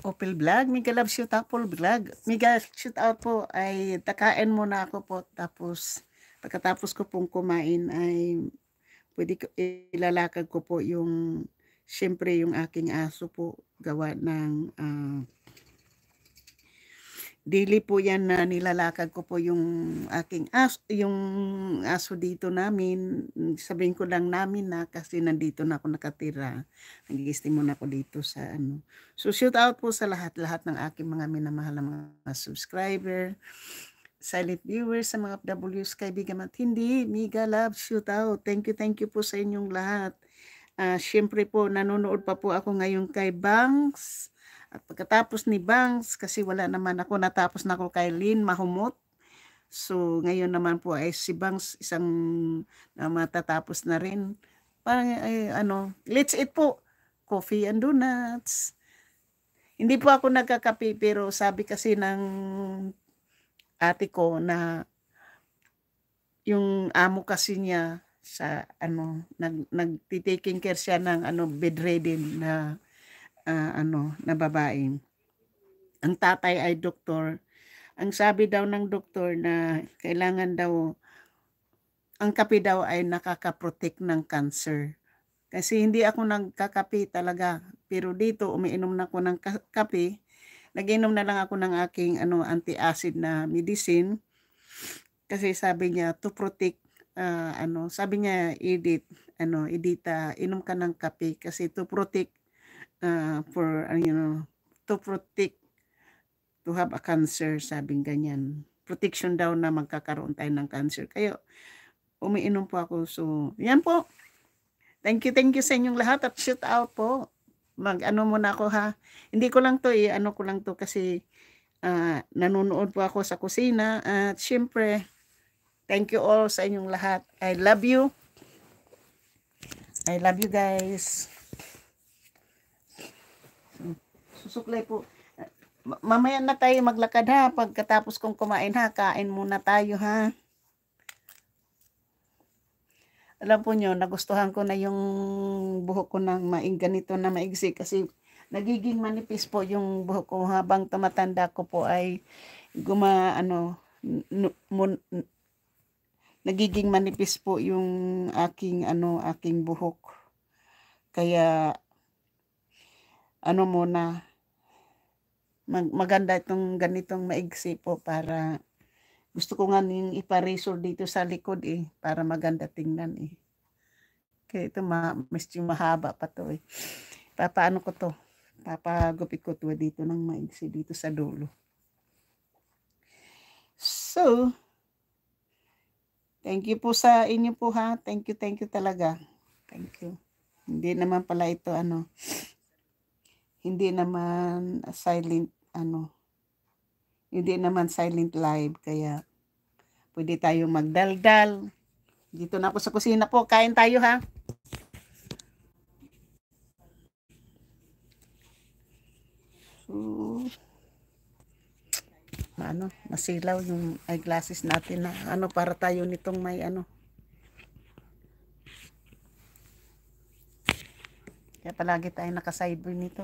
Opel Vlog, Mega Love Shoot Out po Vlog. Mega Shoot Out po ay takain muna ako po. Tapos pagkatapos ko pong kumain ay pwede ko ilalakad ko po yung siyempre yung aking aso po gawa ng daily po yan na nilalakad ko po yung aking aso dito namin. Sabihin ko lang namin na kasi nandito na ako nakatira. Nag-i-stay muna ako dito sa ano. So shout out po sa lahat-lahat ng aking mga minamahal na mga subscriber, silent viewers, sa mga FWs, kaibigan at hindi. Mega love, shout out. Thank you po sa inyong lahat. Siyempre po, nanonood pa po ako ngayon kay Bangs. At pagkatapos ni Bangs, kasi wala naman ako, natapos na ako kay Lynn Mahumot. So, ngayon naman po ay si Bangs, isang matatapos na rin. Parang, let's eat po. Coffee and donuts. Hindi po ako nagkakape, pero sabi kasi ng ate ko na yung amo kasi niya sa nagtitaking care siya ng bedridden na na babae. Ang tatay ay doktor. Ang sabi daw ng doktor na kailangan daw, ang kape daw ay nakaka-protect ng cancer. Kasi hindi ako nagkakape talaga. Pero dito, umiinom na ako ng kape. Nag-inom na lang ako ng aking anti-acid na medicine. Kasi sabi niya, to protect, sabi niya, Edita, inom ka ng kape kasi to protect to protect to have a cancer, sabing ganyan. Protection daw na magkakaroon tayo ng cancer. Kaya umiinom po ako. So, yan po. Thank you sa inyong lahat at shout out po. Muna ako ha. Hindi ko lang to ko lang to kasi nanonood po ako sa kusina. At syempre, thank you all sa inyong lahat. I love you. I love you guys. Susuklay po. Mamaya na tayo maglakad ha. Pagkatapos kong kumain ha, kain muna tayo ha. Alam po nyo, nagustuhan ko na yung buhok ko ng ganito na maigsi kasi nagiging manipis po yung buhok ko habang tumatanda ko po ay nagiging manipis po yung aking buhok. Kaya muna maganda itong ganitong maigsi po para gusto ko nga yung ipa-razor dito sa likod para maganda tingnan Kaya ito medyo mahaba pa to Papaano ko to? Papagupit ko to dito ng maigsi dito sa dulo. So, thank you po sa inyo po ha. Thank you talaga. Thank you. Hindi naman pala ito hindi naman silent hindi naman silent live kaya pwede tayo magdaldal. Dito na ako sa kusina po. Kain tayo ha. So, masilaw yung eyeglasses natin na para tayo nitong may Kaya palagi tayo naka-sideburn nito